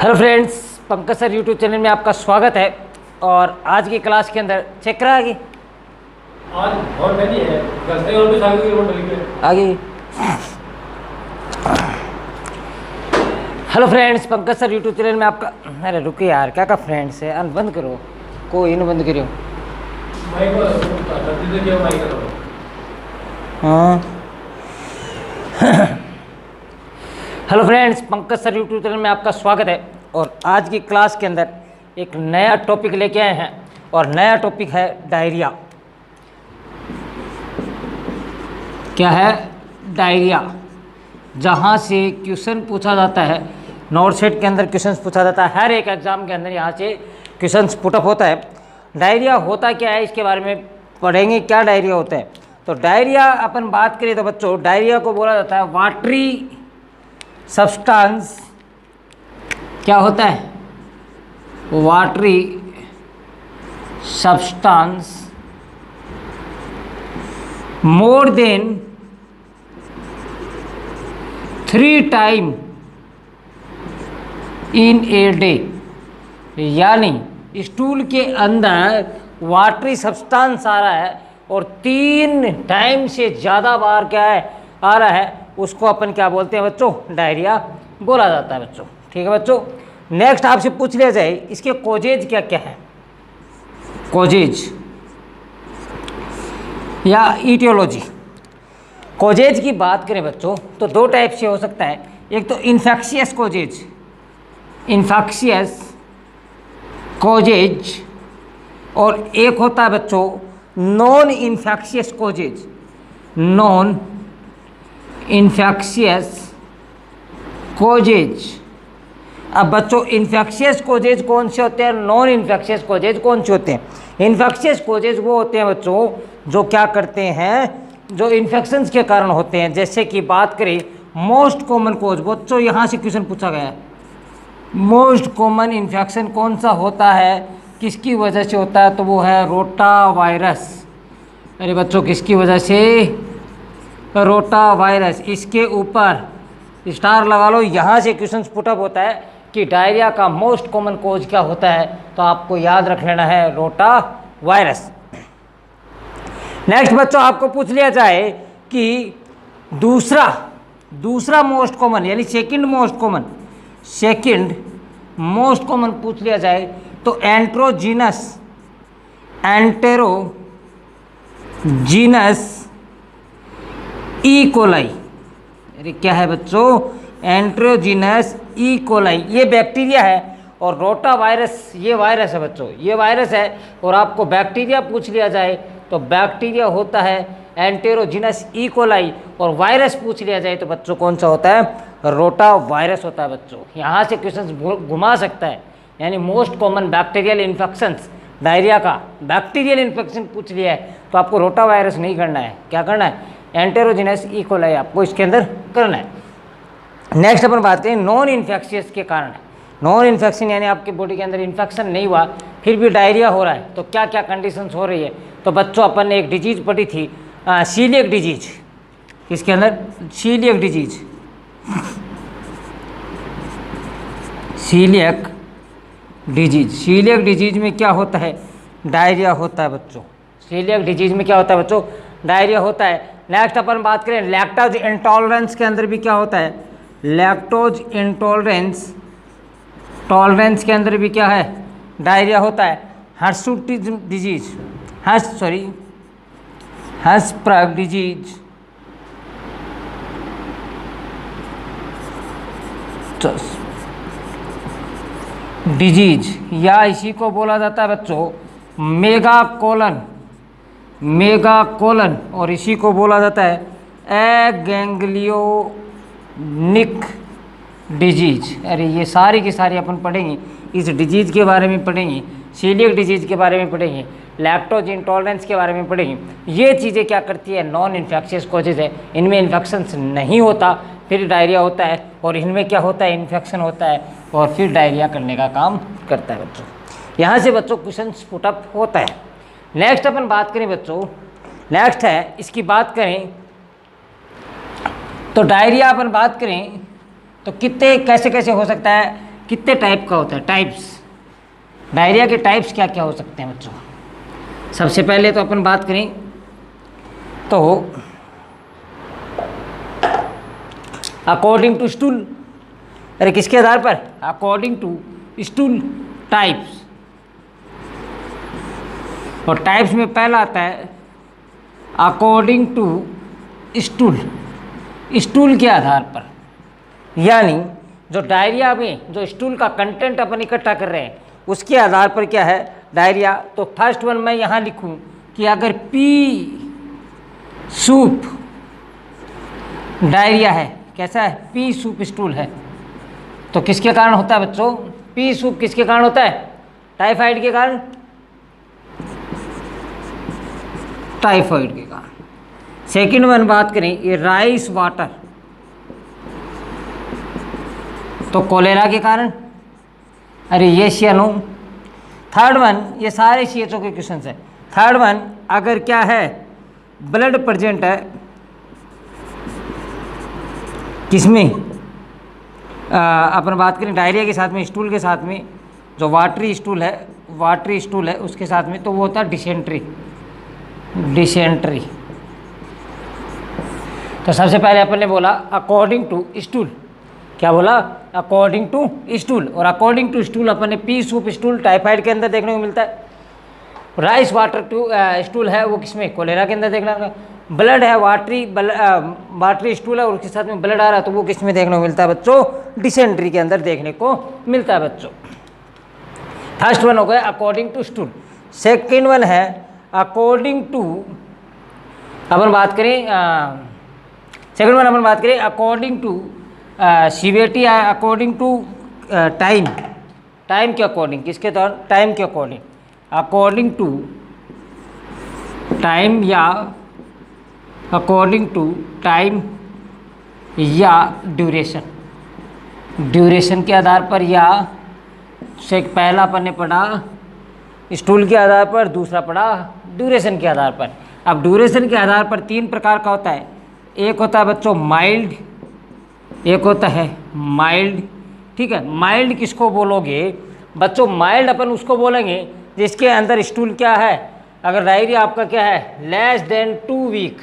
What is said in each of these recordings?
Hello friends, Pankaj sir YouTube channel में आपका स्वागत है। और आज की क्लास के अंदर चेक करा आगे आगे। Hello friends, Pankaj sir YouTube channel में आपका। अरे रुकिए यार, क्या का फ्रेंड्स है, बंद करो, कोई इन बंद करो। हाँ hello friends, Pankaj sir YouTube channel में आपका स्वागत है। और आज की क्लास के अंदर एक नया टॉपिक लेके आए हैं और नया टॉपिक है डायरिया। क्या है? डायरिया। जहाँ से क्वेश्चन पूछा जाता है, नोट सेट के अंदर क्वेश्चन पूछा जाता है, हर एक एग्जाम के अंदर यहाँ से क्वेश्चन पुटअप होता है। डायरिया होता क्या है इसके बारे में पढ़ेंगे, क्या डायरिया होता है। तो डायरिया अपन बात करें तो बच्चों, डायरिया को बोला जाता है वाटरी सब्सटेंस। क्या होता है? Watery substance more than 3 time in a day. यानी स्टूल के अंदर वाटरी सब्सटेंस आ रहा है और 3 टाइम से ज़्यादा बार क्या है आ रहा है, उसको अपन क्या बोलते हैं बच्चों? डायरिया बोला जाता है बच्चों। ठीक है बच्चों। नेक्स्ट आपसे पूछ लिया जाए इसके कोजेज क्या क्या है, कोजेज या ईटियोलॉजी। कोजेज की बात करें बच्चों तो 2 टाइप से हो सकता है। एक तो इन्फेक्शियस कोजेज, इन्फेक्शियस कोजेज, और एक होता है बच्चों non infectious causes, non infectious causes. अब बच्चों इन्फेक्शियस कोजेज कौन से होते हैं, नॉन इन्फेक्शियस कोजेज कौन से होते हैं? इन्फेक्शियस कोजेज वो होते हैं बच्चों जो क्या करते हैं, जो इन्फेक्शंस के कारण होते हैं। जैसे कि बात करें मोस्ट कॉमन कोज, बच्चों यहाँ से क्वेश्चन पूछा गया है, मोस्ट कॉमन इन्फेक्शन कौन सा होता है, किसकी वजह से होता है? तो वो है रोटा वायरस। अरे बच्चों किसकी वजह से? Rota virus. इसके ऊपर स्टार लगा लो, यहाँ से क्वेश्चन पुटअप होता है कि डायरिया का मोस्ट कॉमन कोज क्या होता है, तो आपको याद रख लेना है रोटा वायरस। नेक्स्ट बच्चों आपको पूछ लिया जाए कि दूसरा मोस्ट कॉमन यानी सेकंड मोस्ट कॉमन पूछ लिया जाए तो एंटेरोजीनस ई कोलाई। अरे क्या है बच्चों? एंटेरोजीनस ई कोलाई, ये बैक्टीरिया है। और रोटा वायरस ये वायरस है बच्चों, ये वायरस है। और आपको बैक्टीरिया पूछ लिया जाए तो बैक्टीरिया होता है एंटेरोजीनस ई कोलाई, और वायरस पूछ लिया जाए तो बच्चों कौन सा होता है? रोटा वायरस होता है बच्चों। यहाँ से क्वेश्चन घुमा सकता है, यानी most common bacterial infections, diarrhoea का बैक्टीरियल इन्फेक्शन पूछ लिया है तो आपको रोटा वायरस नहीं करना है, क्या करना है? एंटेरोजीनस ई कोलाई आपको इसके अंदर करना है। नेक्स्ट अपन बात करें नॉन इन्फेक्शियस के कारण। नॉन इन्फेक्शन यानी आपके बॉडी के अंदर इन्फेक्शन नहीं हुआ फिर भी डायरिया हो रहा है, तो क्या क्या कंडीशंस हो रही है? तो बच्चों अपन ने एक डिजीज पढ़ी थी, सीलियक डिजीज। इसके अंदर सीलियक डिजीज, सीलियक डिजीज में क्या होता है? डायरिया होता है बच्चों। सीलियक डिजीज में क्या होता है बच्चों? डायरिया होता है। नेक्स्ट अपन बात करें लैक्टोज इंटॉलरेंस के अंदर भी क्या होता है? लैक्टोज इंटॉलरेंस के अंदर भी क्या है? डायरिया होता है। हर्सुटिज्म डिजीज, हर्सबर्ग डिजीज या इसी को बोला जाता है बच्चों मेगाकोलन, और इसी को बोला जाता है एगैंग्लियोनिक डिजीज। अरे ये सारी की सारी अपन पढ़ेंगे, इस डिजीज के बारे में पढ़ेंगे, सीलियक डिजीज के बारे में पढ़ेंगे, लैक्टोज इंटॉलरेंस के बारे में पढ़ेंगे। ये चीज़ें क्या करती है? नॉन इन्फेक्शियस कोजेज है, इनमें इन्फेक्शंस नहीं होता फिर डायरिया होता है, और इनमें क्या होता है? इन्फेक्शन होता है और फिर डायरिया करने का काम करता है बच्चों। यहाँ से बच्चों क्वेश्चन पुटअप होता है। नेक्स्ट अपन बात करें बच्चों, नेक्स्ट है इसकी बात करें तो डायरिया अपन बात करें तो कितने कैसे कैसे हो सकता है कितने टाइप का होता है, टाइप्स। डायरिया के टाइप्स क्या क्या हो सकते हैं बच्चों? सबसे पहले तो अपन बात करें तो अकॉर्डिंग टू स्टूल, अरे किसके आधार पर? According to stool types. और टाइप्स में पहला आता है अकॉर्डिंग टू स्टूल, स्टूल के आधार पर। यानी जो डायरिया में जो स्टूल का कंटेंट अपन इकट्ठा कर रहे हैं उसके आधार पर क्या है डायरिया। तो फर्स्ट वन मैं यहाँ लिखूँ कि अगर पी सूप डायरिया है, कैसा है? पी सूप स्टूल है, तो किसके कारण होता है बच्चों? पी सूप किसके कारण होता है? टाइफाइड के कारण, टाइफाइड के कारण। सेकेंड वन बात करें ये राइस वाटर, तो कोलेरा के कारण, अरे ये नो। थर्ड वन, ये सारे CHO के क्वेश्चन है। थर्ड वन, अगर क्या है ब्लड प्रेजेंट है किसमें, अपन बात करें डायरिया के साथ में, स्टूल के साथ में, जो वाटरी स्टूल है उसके साथ में, तो वो होता है डिसेंट्री। तो सबसे पहले अपन ने बोला अकॉर्डिंग टू स्टूल, क्या बोला? According to stool. और अकॉर्डिंग टू स्टूल अपन ने पी सूप स्टूल टाइफाइड के अंदर देखने को मिलता है। राइस वाटर टू स्टूल है वो किसमें? कोलेरा के अंदर देखना है। ब्लड है वाटरी स्टूल है और उसके साथ में ब्लड आ रहा है, तो वो किसमें देखने को मिलता है बच्चों? डिसेंट्री के अंदर देखने को मिलता है बच्चों। फर्स्ट वन हो गया according to stool. Second one है अकॉर्डिंग टू, अपन बात करें सेकेंड वन अपन बात करें according to severity, according to time के अकॉर्डिंग, किसके दौरान? टाइम के अकॉर्डिंग, अकॉर्डिंग टू टाइम या अकॉर्डिंग टू टाइम या ड्यूरेशन के आधार पर, या से पहला अपन ने पढ़ा स्टूल के आधार पर, दूसरा पढ़ा ड्यूरेशन के आधार पर। अब ड्यूरेशन के आधार पर 3 प्रकार का होता है। एक होता है बच्चों माइल्ड, एक होता है माइल्ड, ठीक है। माइल्ड किसको बोलोगे बच्चों? माइल्ड अपन उसको बोलेंगे जिसके अंदर स्टूल क्या है, अगर डायरिया आपका क्या है लेस देन 2 वीक।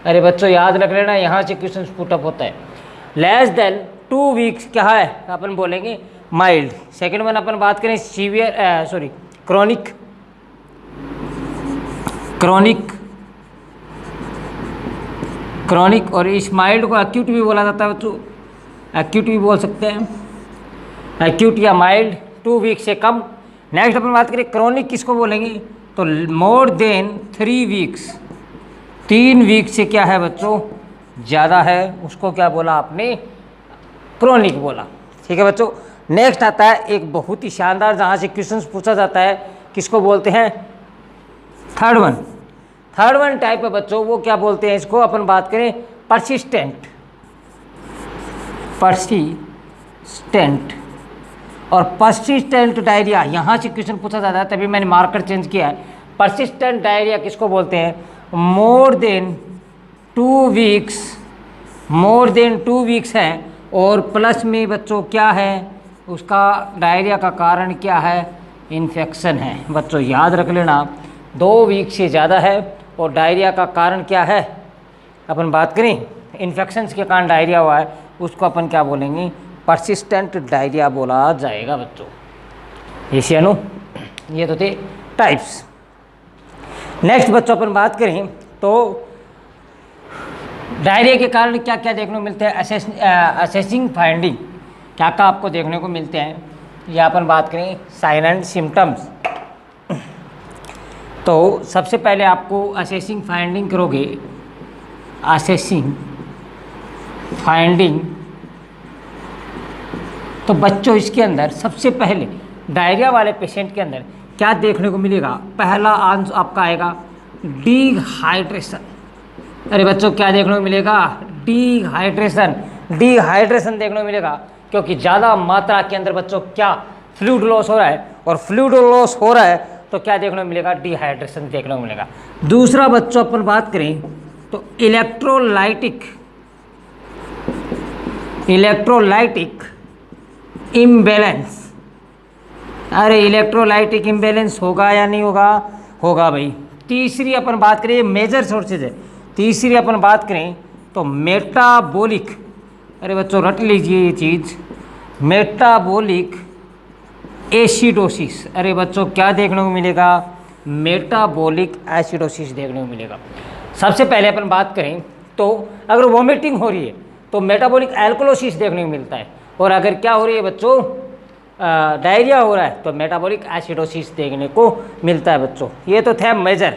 अरे बच्चों याद रख लेना, यहाँ से क्वेश्चन पुटअप होता है। लेस देन 2 वीक्स क्या है अपन बोलेंगे माइल्ड। सेकेंड वन अपन बात करें सीवियर क्रॉनिक और इस माइल्ड को एक्यूट भी बोला जाता है बच्चों, एक्यूट भी बोल सकते हैं, एक्यूट या माइल्ड 2 वीक से कम। नेक्स्ट अपन बात करें क्रॉनिक किसको बोलेंगे? तो मोर देन 3 वीक्स, 3 वीक से क्या है बच्चों ज़्यादा है, उसको क्या बोला आपने? क्रॉनिक बोला, ठीक है बच्चों। नेक्स्ट आता है एक बहुत ही शानदार, जहाँ से क्वेश्चन पूछा जाता है, किसको बोलते हैं? थर्ड वन टाइप है बच्चों, वो क्या बोलते हैं इसको? अपन बात करें परसिस्टेंट और परसिस्टेंट डायरिया, यहाँ से क्वेश्चन पूछा जाता है, तभी मैंने मार्कर चेंज किया है। परसिस्टेंट डायरिया किसको बोलते हैं? मोर देन 2 वीक्स है और प्लस में बच्चों क्या है उसका डायरिया का कारण क्या है? इन्फेक्शन है बच्चों, याद रख लेना। 2 वीक से ज़्यादा है और डायरिया का कारण क्या है? अपन बात करें इन्फेक्शंस के कारण डायरिया हुआ है, उसको अपन क्या बोलेंगे? परसिस्टेंट डायरिया बोला जाएगा बच्चों। ये तो थे टाइप्स। नेक्स्ट बच्चों अपन बात करें तो डायरिया के कारण क्या क्या देखने को मिलते हैं? असेसिंग फाइंडिंग क्या क्या आपको देखने को मिलते हैं? या अपन बात करें साइन एंड सिम्टम्स, तो सबसे पहले आपको असेसिंग फाइंडिंग करोगे। असेसिंग फाइंडिंग तो बच्चों इसके अंदर सबसे पहले डायरिया वाले पेशेंट के अंदर क्या देखने को मिलेगा? पहला आंसर आपका आएगा डिहाइड्रेशन। अरे बच्चों क्या देखने को मिलेगा? डिहाइड्रेशन देखने को मिलेगा, क्योंकि ज़्यादा मात्रा के अंदर बच्चों क्या फ्लूइड लॉस हो रहा है, और फ्लूइड लॉस हो रहा है तो क्या देखने को मिलेगा? डिहाइड्रेशन देखने को मिलेगा। दूसरा बच्चों अपन बात करें तो इम्बैलेंस। अरे इलेक्ट्रोलाइटिक इम्बैलेंस होगा या नहीं होगा? होगा भाई। तीसरी अपन बात करें, मेजर सोर्सेज है। तीसरी अपन बात करें तो मेटाबॉलिक, अरे बच्चों रट लीजिए ये चीज़, मेटाबॉलिक एसिडोसिस। अरे बच्चों क्या देखने को मिलेगा? मेटाबॉलिक एसिडोसिस देखने को मिलेगा। सबसे पहले अपन बात करें तो अगर वॉमिटिंग हो रही है तो मेटाबॉलिक एल्कोलोसिस देखने को मिलता है, और अगर क्या हो रही है बच्चों, डायरिया हो रहा है तो मेटाबॉलिक एसिडोसिस देखने को मिलता है बच्चों। ये तो थे मेजर,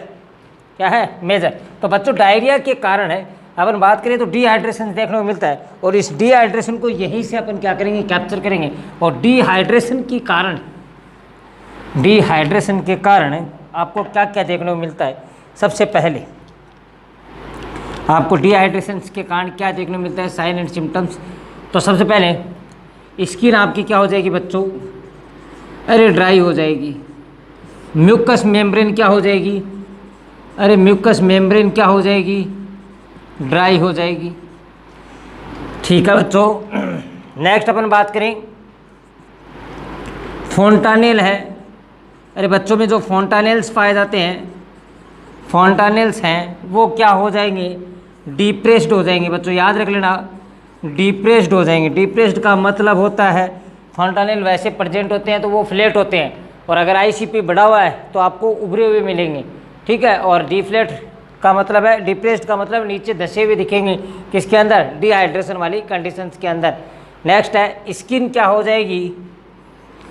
क्या है? मेजर। तो बच्चों डायरिया के कारण है, अपन बात करें तो डिहाइड्रेशन देखने को मिलता है, और इस डिहाइड्रेशन को यहीं से अपन क्या करेंगे? कैप्चर करेंगे। और डिहाइड्रेशन के कारण आपको क्या क्या देखने को मिलता है? सबसे पहले आपको डिहाइड्रेशन के कारण क्या देखने को मिलता है? Sign and symptoms. तो सबसे पहले स्किन आपकी क्या हो जाएगी बच्चों? अरे ड्राई हो जाएगी। म्यूकस मेम्ब्रेन क्या हो जाएगी? अरे म्यूकस मेम्ब्रेन क्या हो जाएगी? ड्राई हो जाएगी। ठीक है बच्चों। नेक्स्ट अपन बात करें, फोंटानेल है। अरे बच्चों में जो फोंटानेल्स पाए जाते हैं, फोंटानेल्स हैं, वो क्या हो जाएंगे? डिप्रेस्ड हो जाएंगे। बच्चों याद रख लेना, डिप्रेस्ड हो जाएंगे। डिप्रेस्ड का मतलब होता है, फोंटानेल वैसे प्रेजेंट होते हैं तो वो फ्लैट होते हैं, और अगर आईसीपी बढ़ा हुआ है तो आपको उभरे हुए मिलेंगे। ठीक है। और डिफ्लेट का मतलब है, डिप्रेस्ड का मतलब नीचे धसे हुए दिखेंगे। किसके अंदर? डिहाइड्रेशन वाली कंडीशंस के अंदर। नेक्स्ट है, स्किन क्या हो जाएगी?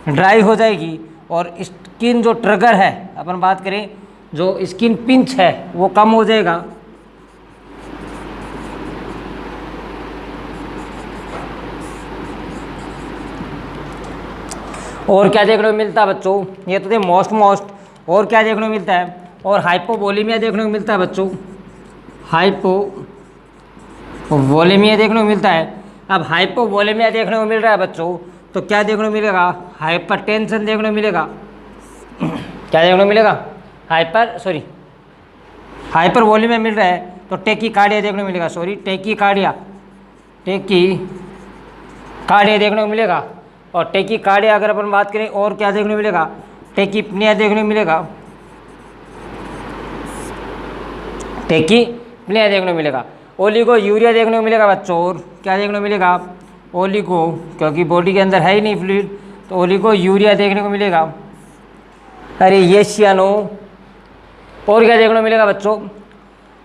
ड्राई हो जाएगी। और स्किन जो ट्रिगर है, अपन बात करें जो स्किन पिंच है, वो कम हो जाएगा। और क्या देखने को मिलता है बच्चों? ये तो थे मोस्ट। और क्या देखने को मिलता है? और हाइपोवोलेमिया देखने को मिलता है बच्चों। हाइपोवोलेमिया देखने को मिलता है। अब हाइपोवोलेमिया देखने को मिल रहा है बच्चों, तो क्या देखने को मिलेगा? हाइपरटेंशन देखने को मिलेगा। क्या देखने को मिलेगा? हाइपरवोलेमिया मिल रहा है तो टेकीकार्डिया देखने को मिलेगा। टेकीकार्डिया देखने को मिलेगा। और टेकीकार्डिया अगर अपन बात करें, और क्या देखने को मिलेगा? टेकीपनिया देखने को मिलेगा। टेकीपनिया देखने को मिलेगा। ओलिगो यूरिया देखने को मिलेगा बच्चों। और क्या देखने को मिलेगा? ओलिगो, क्योंकि बॉडी के अंदर है ही नहीं फ्लूइड, तो ओलिगो यूरिया देखने को मिलेगा। अरे ये सियानो। और क्या देखने को मिलेगा बच्चों?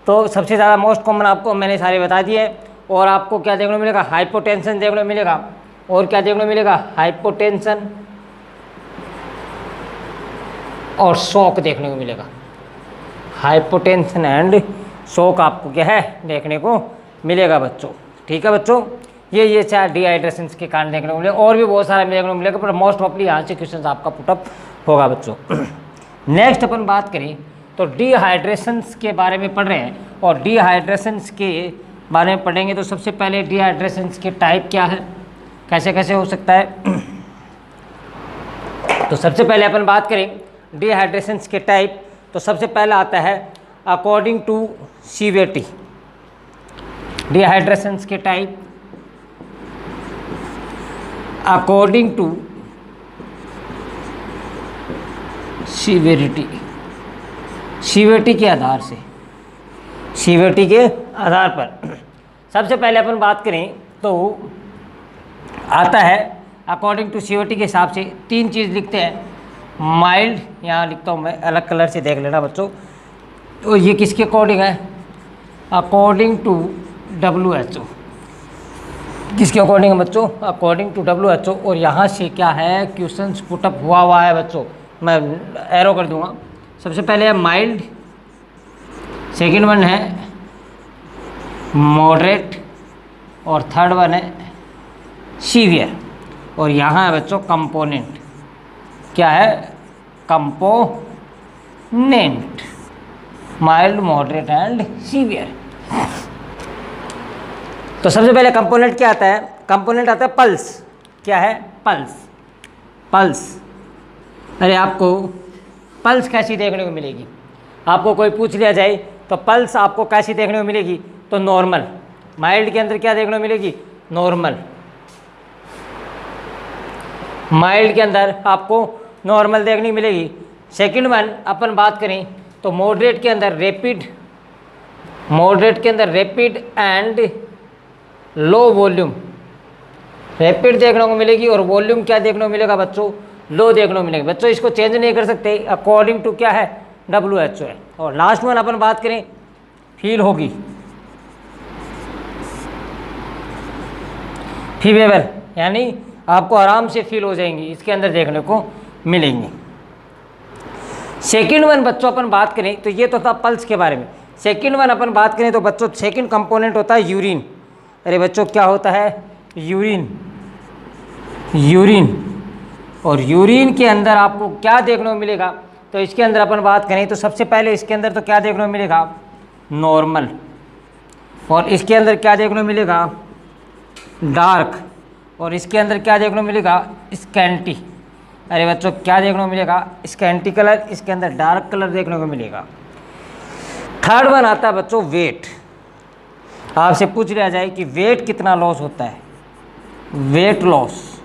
तो सबसे ज़्यादा मोस्ट कॉमन आपको मैंने सारे बता दिए। और आपको क्या देखने को मिलेगा? हाइपोटेंशन देखने को मिलेगा। और क्या देखने को मिलेगा? हाइपोटेंशन और शॉक देखने को मिलेगा। हाइपोटेंशन एंड शॉक आपको क्या है? देखने को मिलेगा बच्चों। ठीक है बच्चों, ये चार डिहाइड्रेशन के कारण देखने को मिलेगा। और भी बहुत सारा देखने को मिलेगा, पर मोस्ट ऑफली यहाँ से क्वेश्चन आपका पुटअप होगा बच्चों। नेक्स्ट अपन बात करें तो डिहाइड्रेशंस के बारे में पढ़ रहे हैं, और डिहाइड्रेशंस के बारे में पढ़ेंगे तो सबसे पहले डिहाइड्रेशंस के टाइप क्या है, कैसे कैसे हो सकता है। तो सबसे पहले अपन बात करें डिहाइड्रेशंस के टाइप, तो सबसे पहला आता है अकॉर्डिंग टू सीवियरिटी। डिहाइड्रेशंस के type according to severity, severity के आधार से, सीवियरिटी के आधार पर। सबसे पहले अपन बात करें तो आता है अकॉर्डिंग टू सीवियरिटी के हिसाब से तीन चीज़ लिखते हैं। माइल्ड, यहाँ लिखता हूँ मैं, अलग कलर से देख लेना बच्चों। तो ये किसके अकॉर्डिंग है? According to WHO। किसके अकॉर्डिंग है बच्चों? According to WHO। और यहाँ से क्या है? क्वेश्चंस पुटअप हुआ है बच्चों, मैं एरो कर दूंगा। सबसे पहले है माइल्ड, सेकंड वन है मॉडरेट, और थर्ड वन है सीवियर। और यहाँ है बच्चों कंपोनेंट। क्या है? Component, mild, moderate and severe. तो सबसे पहले कंपोनेंट क्या आता है? कंपोनेंट आता है पल्स। क्या है? पल्स। अरे आपको पल्स कैसी देखने को मिलेगी? आपको कोई पूछ लिया जाए तो पल्स आपको कैसी देखने को मिलेगी? तो नॉर्मल। माइल्ड के अंदर क्या देखने को मिलेगी? नॉर्मल। माइल्ड के अंदर आपको नॉर्मल देखने मिलेगी। सेकंड वन अपन बात करें तो मॉडरेट के अंदर rapid and low volume, rapid देखने को मिलेगी और वॉल्यूम क्या देखने को मिलेगा बच्चों, लो देखने को मिलेगी। बच्चों इसको चेंज नहीं कर सकते, अकॉर्डिंग टू क्या है, WHO है। और लास्ट वन अपन बात करें फील होगी, फीवेबल, यानी आपको आराम से फील हो जाएंगी, इसके अंदर देखने को मिलेंगे। सेकंड वन बच्चों अपन बात करें तो ये तो था पल्स के बारे में। सेकंड वन अपन बात करें तो बच्चों सेकंड कंपोनेंट होता है यूरिन। अरे बच्चों क्या होता है, यूरिन। और यूरिन के अंदर आपको क्या देखने को मिलेगा, तो इसके अंदर अपन बात करें तो सबसे पहले इसके अंदर तो क्या देखने को मिलेगा, नॉर्मल। और इसके अंदर क्या देखने को मिलेगा, डार्क। और इसके अंदर क्या देखने को मिलेगा, स्कैंटी। अरे बच्चों क्या देखने को मिलेगा, स्कैंटी कलर, इसके अंदर डार्क कलर देखने को मिलेगा। थर्ड वन आता है बच्चों वेट। आपसे पूछ लिया जाए कि वेट कितना लॉस होता है, वेट लॉस।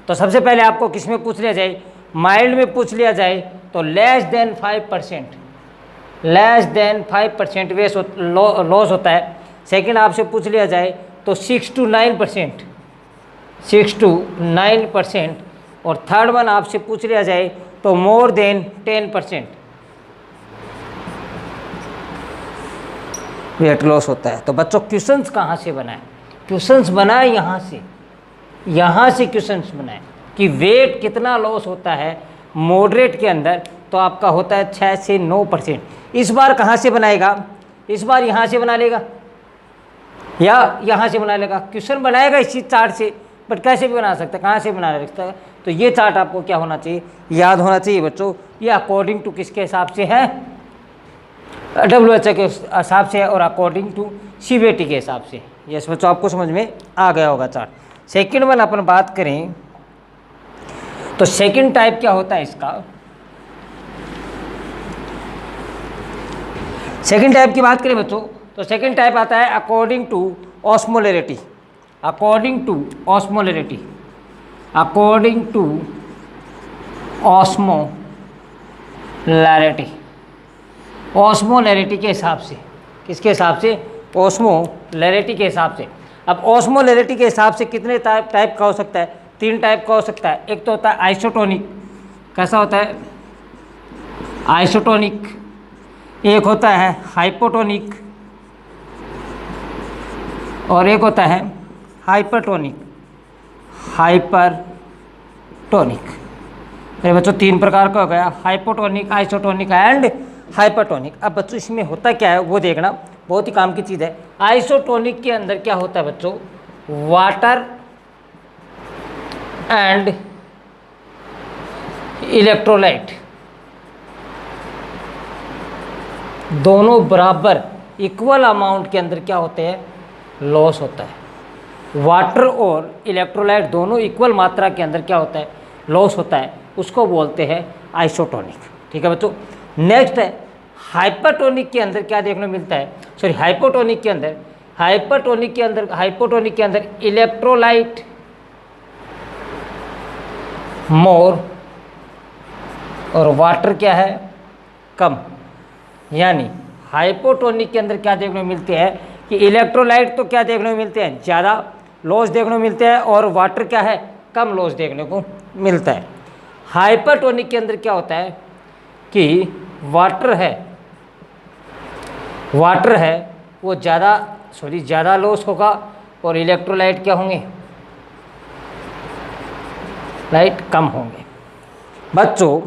तो सबसे पहले आपको किस में पूछ लिया जाए, माइल्ड में पूछ लिया जाए तो लेस देन 5% वेट लॉस होता है। सेकंड आपसे पूछ लिया जाए तो 6 to 9%। और थर्ड वन आपसे पूछ लिया जाए तो मोर देन 10% वेट लॉस होता है। तो बच्चों क्वेश्चंस कहाँ से बनाए, क्वेश्चंस बनाए यहाँ से क्वेश्चंस बनाए कि वेट कितना लॉस होता है मॉडरेट के अंदर, तो आपका होता है 6 से 9%। इस बार कहाँ से बनाएगा, इस बार यहाँ से बना लेगा या यहाँ से बना लेगा, क्वेश्चन बनाएगा इसी चार्ट से, बट कैसे भी बना सकता है, कहाँ से बना सकता है। तो ये चार्ट आपको क्या होना चाहिए, याद होना चाहिए बच्चों। ये अकॉर्डिंग टू किसके हिसाब से है, WHO के हिसाब से है और अकॉर्डिंग टू CBT के हिसाब से। यस बच्चों आपको समझ में आ गया होगा चार्ट। सेकंड वन अपन बात करें तो सेकंड टाइप क्या होता है इसका, सेकंड टाइप की बात करें बच्चों तो सेकंड टाइप आता है अकॉर्डिंग टू ऑस्मोलैरिटी। ऑस्मोलैरिटी के हिसाब से, किसके हिसाब से, ऑस्मोलैरिटी के हिसाब से। अब ऑस्मोलैरिटी के हिसाब से कितने टाइप का हो सकता है, 3 टाइप का हो सकता है। एक तो होता है आइसोटोनिक, कैसा होता है, आइसोटोनिक। एक होता है हाइपोटोनिक और एक होता है हाइपरटोनिक। अरे बच्चों 3 प्रकार का हो गया, हाइपोटोनिक, आइसोटोनिक एंड हाइपरटोनिक। अब बच्चों इसमें होता क्या है वो देखना, बहुत ही काम की चीज़ है। आइसोटोनिक के अंदर क्या होता है बच्चों, वाटर एंड इलेक्ट्रोलाइट दोनों बराबर इक्वल अमाउंट के अंदर क्या होते हैं, लॉस होता है। वाटर और इलेक्ट्रोलाइट दोनों इक्वल मात्रा के अंदर क्या होता है, लॉस होता है, उसको बोलते हैं आइसोटोनिक। ठीक है बच्चों। नेक्स्ट है हाइपरटोनिक के अंदर क्या देखने को मिलता है, सॉरी हाइपोटोनिक के अंदर इलेक्ट्रोलाइट मोर और वाटर क्या है, कम। यानी हाइपोटोनिक के अंदर क्या देखने को मिलते हैं कि इलेक्ट्रोलाइट तो क्या देखने को मिलते हैं, ज़्यादा लॉस देखने को मिलते हैं और वाटर क्या है, कम लॉस देखने को मिलता है। हाइपरटोनिक के अंदर क्या होता है कि वाटर है वो ज़्यादा लॉस होगा और इलेक्ट्रोलाइट क्या होंगे, लाइट कम होंगे। बच्चों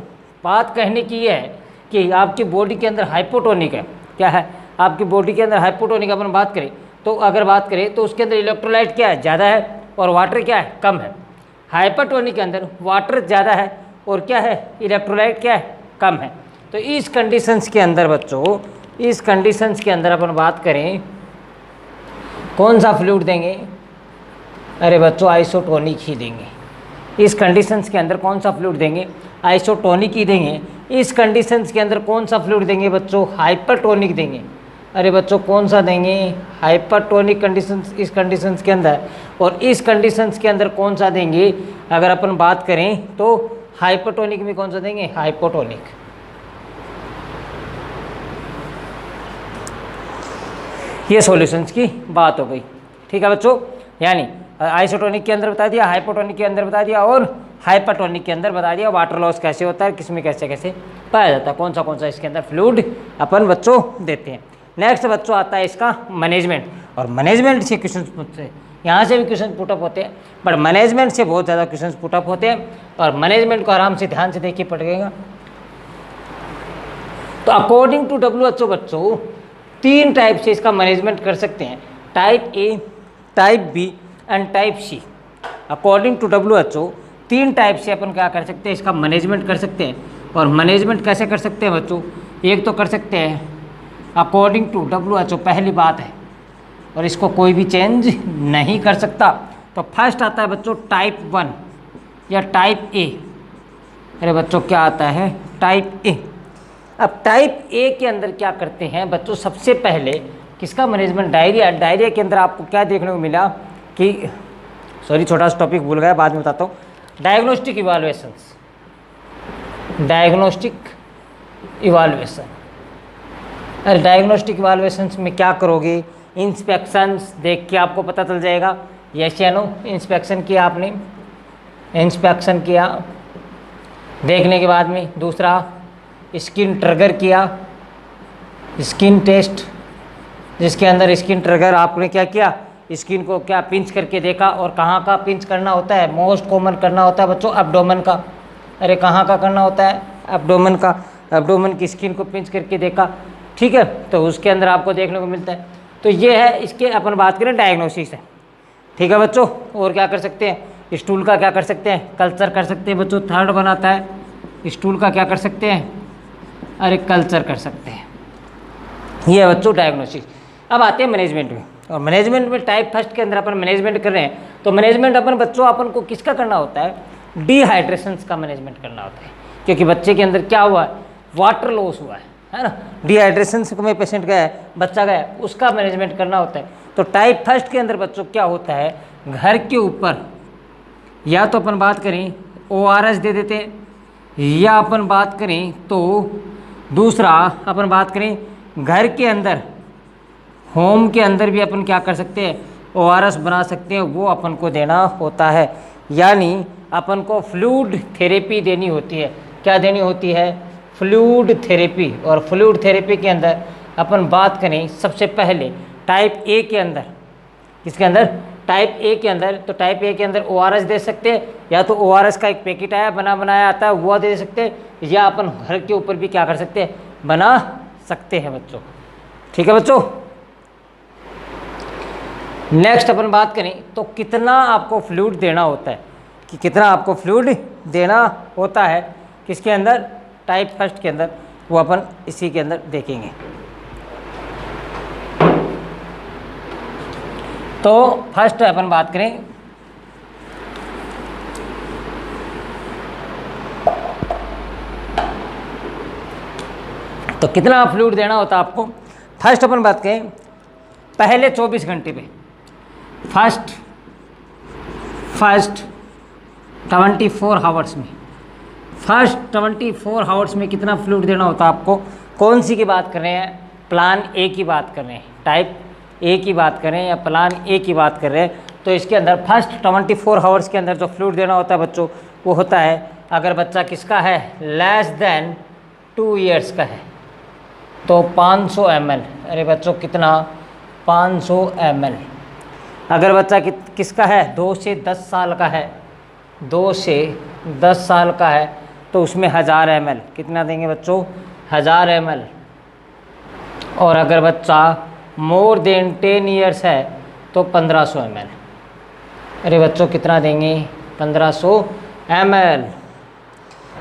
बात कहने की ये है कि आपकी बॉडी के अंदर हाइपोटोनिक है, क्या है, आपकी बॉडी के अंदर हाइपोटोनिक अपन बात करें तो अगर बात करें तो उसके अंदर इलेक्ट्रोलाइट क्या है, ज़्यादा है और वाटर क्या है, कम है। हाइपरटोनिक के अंदर वाटर ज़्यादा है और क्या है, इलेक्ट्रोलाइट क्या है, कम है। तो इस कंडीशंस के अंदर बच्चों, इस कंडीशंस के अंदर अपन बात करें कौन सा फ्लूइड देंगे, अरे बच्चों आइसोटोनिक ही देंगे। इस कंडीशंस के अंदर कौन सा फ्लूइड देंगे, आइसोटोनिक ही देंगे। इस कंडीशंस के अंदर कौन सा फ्लूइड देंगे बच्चों, हाइपरटोनिक देंगे। अरे बच्चों कौन सा देंगे, हाइपरटोनिक कंडीशंस इस कंडीशंस के अंदर, और इस कंडीशंस के अंदर कौन सा देंगे, अगर अपन बात करें तो हाइपरटोनिक में कौन सा देंगे, हाइपोटोनिक। ये सॉल्यूशंस की बात हो गई, ठीक है बच्चों। यानी आइसोटोनिक के अंदर बता दिया, हाइपोटोनिक के अंदर बता दिया, और हाइपरटोनिक के अंदर बता दिया वाटर लॉस कैसे होता है, किसमें कैसे कैसे पाया जाता है, कौन सा इसके अंदर फ्लूइड अपन बच्चों देते हैं। नेक्स्ट बच्चों आता है इसका मैनेजमेंट, और मैनेजमेंट से क्वेश्चन पूछते हैं, यहाँ से भी क्वेश्चन पुटअप होते हैं, बट मैनेजमेंट से बहुत ज़्यादा क्वेश्चन पुटअप होते हैं, और मैनेजमेंट को आराम से ध्यान से देखिए पड़ेगा। तो अकॉर्डिंग टू WHO बच्चों 3 टाइप से इसका मैनेजमेंट कर सकते हैं, type A, type B and type C. According to WHO 3 type से अपन क्या कर सकते हैं, इसका मैनेजमेंट कर सकते हैं। और मैनेजमेंट कैसे कर सकते हैं बच्चों, एक तो कर सकते हैं अकॉर्डिंग टू WHO, पहली बात है, और इसको कोई भी चेंज नहीं कर सकता। तो फर्स्ट आता है बच्चों टाइप 1 या टाइप ए। अरे बच्चों क्या आता है, टाइप ए। अब टाइप ए के अंदर क्या करते हैं बच्चों, सबसे पहले किसका मैनेजमेंट, डायरिया के अंदर आपको क्या देखने को मिला कि, सॉरी छोटा सा टॉपिक भूल गया, बाद में बताता हूँ। Diagnostic evaluation. अरे डायग्नोस्टिक इवाल्युएशंस में क्या करोगे, इंस्पेक्शंस देख के आपको पता चल जाएगा, यस या नो। इंस्पेक्शन किया आपने, इंस्पेक्शन किया, देखने के बाद में दूसरा स्किन ट्रिगर किया, स्किन टेस्ट, जिसके अंदर स्किन ट्रिगर आपने क्या किया, स्किन को क्या पिंच करके देखा, और कहाँ का पिंच करना होता है, मोस्ट कॉमन करना होता है बच्चों एब्डोमेन का। अरे कहाँ का करना होता है, एब्डोमेन का, एब्डोमेन की स्किन को पिंच करके देखा, ठीक है, तो उसके अंदर आपको देखने को मिलता है। तो ये है इसके अपन बात करें डायग्नोसिस है, ठीक है बच्चों। और क्या कर सकते हैं, स्टूल का क्या कर सकते हैं, कल्चर कर सकते हैं बच्चों, थर्ड बनाता है स्टूल का क्या कर सकते हैं, अरे कल्चर कर सकते हैं। ये है बच्चों डायग्नोसिस। अब आते हैं मैनेजमेंट में, और मैनेजमेंट में टाइप फर्स्ट के अंदर अपन मैनेजमेंट कर रहे हैं, तो मैनेजमेंट अपन बच्चों अपन को किसका करना होता है, डिहाइड्रेशंस का मैनेजमेंट करना होता है, क्योंकि बच्चे के अंदर क्या हुआ है, वाटर लॉस हुआ है ना, डिहाइड्रेशन में पेशेंट गया है, बच्चा गया, उसका मैनेजमेंट करना होता है। तो टाइप फर्स्ट के अंदर बच्चों क्या होता है, घर के ऊपर या तो अपन बात करें ORS दे देते हैं, या अपन बात करें तो दूसरा अपन बात करें घर के अंदर, होम के अंदर भी अपन क्या कर सकते हैं, ORS बना सकते हैं, वो अपन को देना होता है। यानी अपन को फ्लूइड थेरेपी देनी होती है। क्या देनी होती है, फ्लूइड थेरेपी। और फ्लूइड थेरेपी के अंदर अपन बात करें सबसे पहले टाइप ए के अंदर, किसके अंदर, टाइप ए के अंदर। तो टाइप ए के अंदर ORS दे सकते हैं, या तो ORS का एक पैकेट आया बना बनाया आता है वो दे सकते हैं, या अपन घर के ऊपर भी क्या कर सकते हैं, बना सकते हैं बच्चों, ठीक है बच्चों। नेक्स्ट अपन बात करें तो कितना आपको फ्लूइड देना होता है, कि कितना आपको फ्लूइड देना होता है किसके अंदर, टाइप फर्स्ट के अंदर, वो अपन इसी के अंदर देखेंगे। तो फर्स्ट अपन बात करें तो कितना फ्लूइड देना होता है आपको। फर्स्ट अपन बात करें पहले 24 घंटे पे, फर्स्ट 24 आवर्स में, फर्स्ट 24 आवर्स में कितना फ्लूइड देना होता है आपको। कौन सी की बात कर रहे हैं, प्लान ए की बात कर रहे हैं, टाइप ए की बात कर रहे हैं या प्लान ए की बात कर रहे हैं। तो इसके अंदर फर्स्ट 24 आवर्स के अंदर जो फ्लूइड देना होता है बच्चों, वो होता है, अगर बच्चा किसका है, लेस देन 2 ईयर्स का है तो 500 ml। अरे बच्चों कितना, 500 ml। अगर बच्चा किसका है, 2 से 10 साल का है, 2 से 10 साल का है तो उसमें 1000 ml। कितना देंगे बच्चों, 1000 ml। और अगर बच्चा मोर देन 10 ईयर्स है तो 1500 ml। अरे बच्चों कितना देंगे, 1500 ml।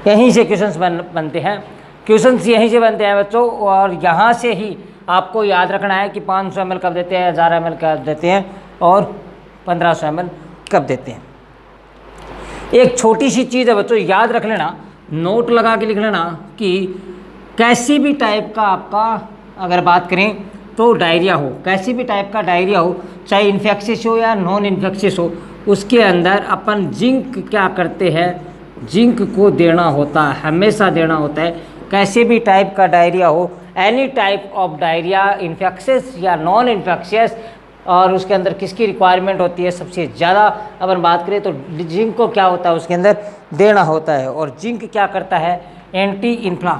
यहीं से क्वेश्चंस बनते हैं, क्वेश्चंस यहीं से बनते हैं बच्चों। और यहाँ से ही आपको याद रखना है कि 500 ml कब देते हैं, 1000 ml कब देते हैं, और 1500 ml कब देते हैं। एक छोटी सी चीज़ है बच्चों, याद रख लेना, नोट लगा के लिख लेना कि कैसी भी टाइप का आपका अगर बात करें तो डायरिया हो, कैसी भी टाइप का डायरिया हो, चाहे इन्फेक्शियस हो या नॉन इन्फेक्शियस हो, उसके अंदर अपन जिंक क्या करते हैं, जिंक को देना होता है, हमेशा देना होता है। कैसे भी टाइप का डायरिया हो, any type of diarrhoea, infectious या नॉन इन्फेक्शियस, और उसके अंदर किसकी रिक्वायरमेंट होती है सबसे ज़्यादा, अपन बात करें तो जिंक को क्या होता है उसके अंदर देना होता है। और जिंक क्या करता है, एंटी इन्फ्ला,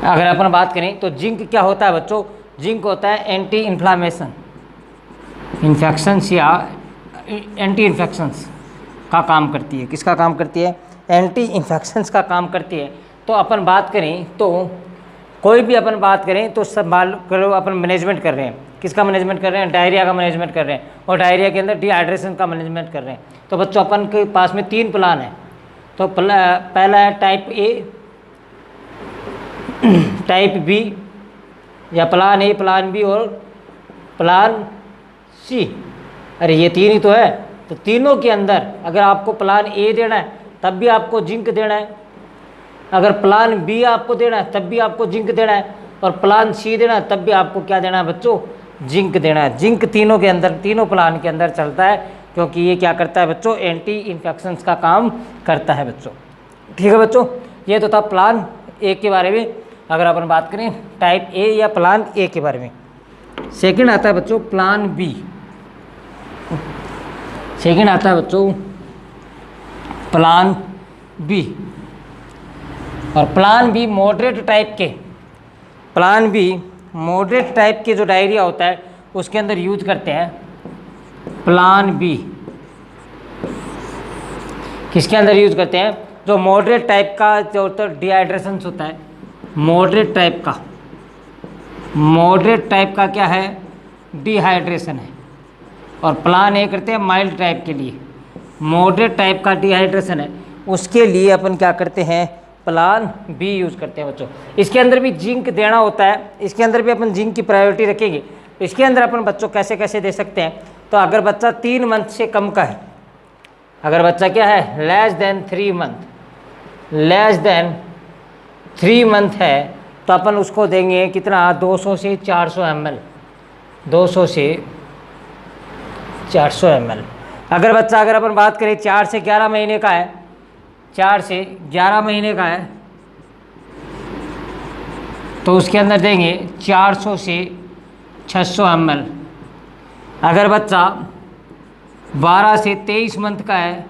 अगर अपन बात करें तो जिंक क्या होता है बच्चों, जिंक होता है एंटी इन्फ्लामेशन, इन्फेक्शंस या एंटी इन्फेक्शंस का काम करती है। किसका काम करती है, एंटी इन्फेक्शंस का काम करती है। तो अपन बात करें तो कोई भी अपन बात करें तो सब मान करो अपन मैनेजमेंट कर रहे हैं, किसका मैनेजमेंट कर रहे हैं, डायरिया का मैनेजमेंट कर रहे हैं, और डायरिया के अंदर डिहाइड्रेशन का मैनेजमेंट कर रहे हैं। तो बच्चों अपन के पास में 3 प्लान है। तो पहला है टाइप ए, टाइप बी या प्लान ए, प्लान बी और प्लान सी। अरे ये 3 ही तो है। तो तीनों के अंदर अगर आपको प्लान ए देना है तब भी आपको जिंक देना है, अगर प्लान बी आपको देना है तब भी आपको जिंक देना है, और प्लान सी देना है तब भी आपको क्या देना है बच्चों, जिंक देना है। जिंक तीनों के अंदर, तीनों प्लान के अंदर चलता है, क्योंकि ये क्या करता है बच्चों, एंटी इन्फेक्शंस का काम करता है बच्चों। ठीक है बच्चों, ये तो था प्लान ए के बारे में। अगर अपन बात करें टाइप ए या प्लान ए के बारे में, सेकंड आता है बच्चों प्लान बी। सेकंड आता है बच्चों प्लान बी, और प्लान बी मॉडरेट टाइप के, प्लान बी मॉडरेट टाइप के जो डायरिया होता है उसके अंदर यूज करते हैं प्लान बी। किसके अंदर यूज करते हैं, जो मॉडरेट टाइप का जो होता है डिहाइड्रेशन होता है, मॉडरेट टाइप का, मॉडरेट टाइप का क्या है, डिहाइड्रेशन है। और प्लान ए करते हैं माइल्ड टाइप के लिए, मॉडरेट टाइप का डिहाइड्रेशन है, उसके लिए अपन क्या करते हैं, प्लान बी यूज़ करते हैं बच्चों। इसके अंदर भी जिंक देना होता है, इसके अंदर भी अपन जिंक की प्रायोरिटी रखेंगे। इसके अंदर अपन बच्चों कैसे कैसे दे सकते हैं, तो अगर बच्चा 3 मंथ से कम का है, अगर बच्चा क्या है less than 3 month, less than 3 month है, तो अपन उसको देंगे कितना, 200 से 400 ml, 200 से 400 ml। अगर बच्चा, अगर अपन बात करें 4 से 11 महीने का है, 4 से 11 महीने का है, तो उसके अंदर देंगे 400 से 600 ml। अगर बच्चा 12 से 23 मंथ का है,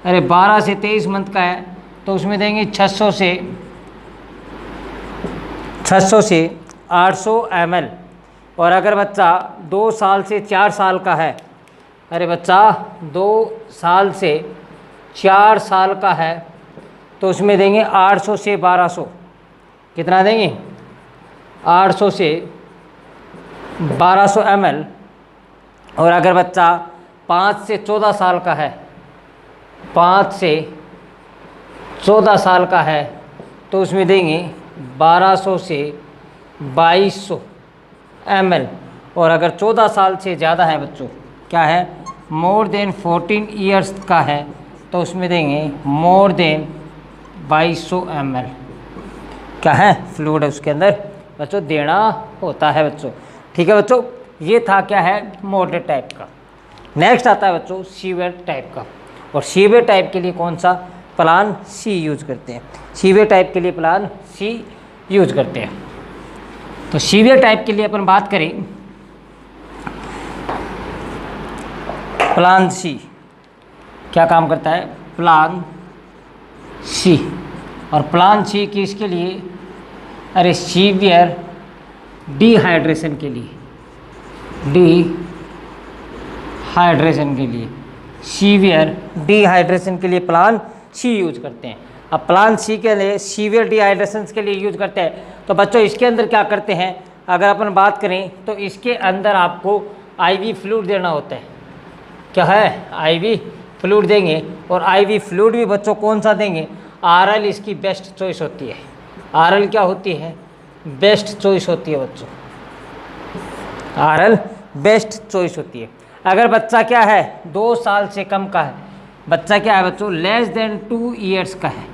अरे 12 से 23 मंथ का है, तो उसमें देंगे 600 से 800 ml। और अगर बच्चा 2 साल से 4 साल का है, अरे बच्चा 2 साल से 4 साल का है, तो उसमें देंगे 800 से 1200। कितना देंगे, 800 से 1200 ml। और अगर बच्चा 5 से 14 साल का है, 5 से 14 साल का है, तो उसमें देंगे 1200 से 2200 ml। और अगर 14 साल से ज़्यादा है बच्चों, क्या है, मोर देन 14 ईयर्स का है, तो उसमें देंगे मोर देन 2200 ml। क्या है, फ्लूइड है उसके अंदर बच्चों देना होता है बच्चों। ठीक है बच्चों, ये था क्या है, मॉडरेट टाइप का। नेक्स्ट आता है बच्चों सीवियर टाइप का, और सीवियर टाइप के लिए कौन सा, प्लान सी यूज करते हैं। सीवियर टाइप के लिए प्लान सी यूज करते हैं। तो सीवियर टाइप के लिए अपन बात करें, प्लान सी क्या काम करता है, प्लान सी। और प्लान सी किसके लिए, अरे सीवियर डिहाइड्रेशन के लिए, डिहाइड्रेशन के लिए, सीवियर डिहाइड्रेशन के लिए प्लान सी यूज करते हैं। अब प्लान सी के लिए सीवियर डिहाइड्रेशन के लिए यूज करते हैं। तो बच्चों इसके अंदर क्या करते हैं, अगर अपन बात करें तो इसके अंदर आपको आईवी फ्लूइड देना होता है। क्या है, आईवी फ्लूइड देंगे। और आईवी फ्लूइड भी बच्चों कौन सा देंगे, आरएल इसकी बेस्ट चॉइस होती है। आरएल क्या होती है, बेस्ट चॉइस होती है बच्चों, आरएल बेस्ट चॉइस होती है। अगर बच्चा क्या है 2 साल से कम का है, बच्चा क्या है बच्चों लेस देन 2 ईयर्स का है,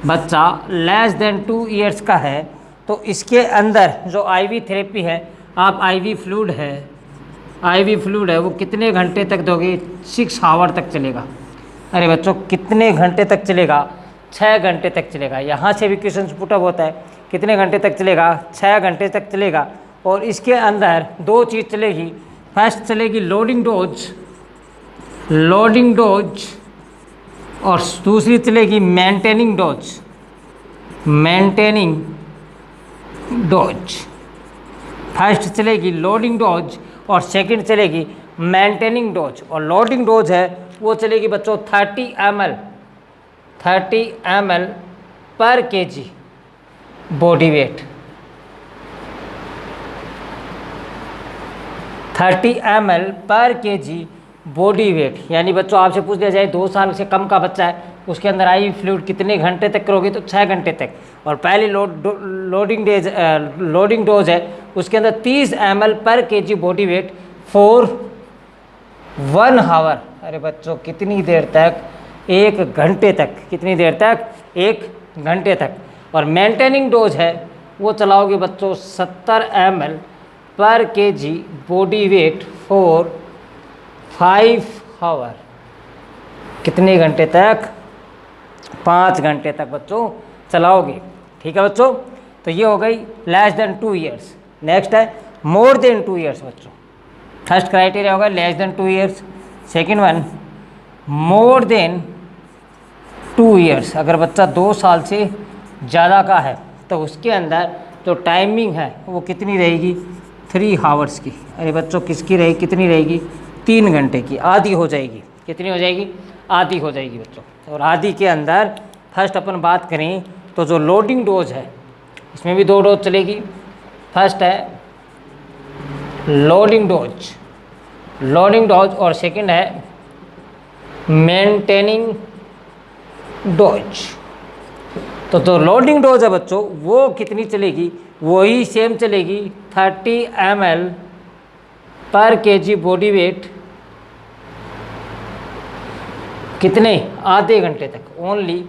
बच्चा लेस देन 2 ईयर्स का है, तो इसके अंदर जो आईवी थेरेपी है, आप आईवी फ्लूइड है वो कितने घंटे तक दोगे? 6 आवर तक चलेगा। अरे बच्चों कितने घंटे तक चलेगा? 6 घंटे तक चलेगा। यहाँ से भी क्वेश्चन पुटअप होता है, कितने घंटे तक चलेगा? 6 घंटे तक चलेगा। और इसके अंदर 2 चीज़ चलेगी। फर्स्ट चलेगी लोडिंग डोज और दूसरी चलेगी मेंटेनिंग डोज। फर्स्ट चलेगी लोडिंग डोज और सेकंड चलेगी मेंटेनिंग डोज। और लोडिंग डोज है वो चलेगी बच्चों 30 ml पर kg बॉडी वेट। 30 ml पर kg बॉडी वेट। यानी बच्चों आपसे पूछ लिया जाए 2 साल से कम का बच्चा है, उसके अंदर आई फ्लूइड कितने घंटे तक करोगे? तो 6 घंटे तक। और पहली लोडिंग डोज है उसके अंदर 30 ml पर kg body weight for 1 hour. अरे बच्चों कितनी देर तक? 1 घंटे तक। कितनी देर तक? 1 घंटे तक। और मेंटेनिंग डोज है वो चलाओगे बच्चों 70 ml पर kg body weight for 5 hour. कितने घंटे तक? 5 घंटे तक बच्चों चलाओगे। ठीक है बच्चों, तो ये हो गई लेस देन 2 ईयर्स। नेक्स्ट है मोर देन 2 ईयर्स बच्चों। फर्स्ट क्राइटेरिया होगा less than 2 years, second one more than 2 years. अगर बच्चा 2 साल से ज़्यादा का है तो उसके अंदर जो टाइमिंग है वो कितनी रहेगी? 3 आवर्स की। अरे बच्चों किसकी रहेगी? कितनी रहेगी? 3 घंटे की। आधी हो जाएगी। कितनी हो जाएगी? आधी हो जाएगी बच्चों। और आधी के अंदर फर्स्ट अपन बात करें तो जो लोडिंग डोज है इसमें भी 2 डोज चलेगी। फर्स्ट है लोडिंग डोज और सेकंड है मेंटेनिंग डोज। तो जो लोडिंग डोज है बच्चों वो कितनी चलेगी? वही सेम चलेगी 30 ml पर kg बॉडी वेट। कितने? आधे घंटे तक, ओनली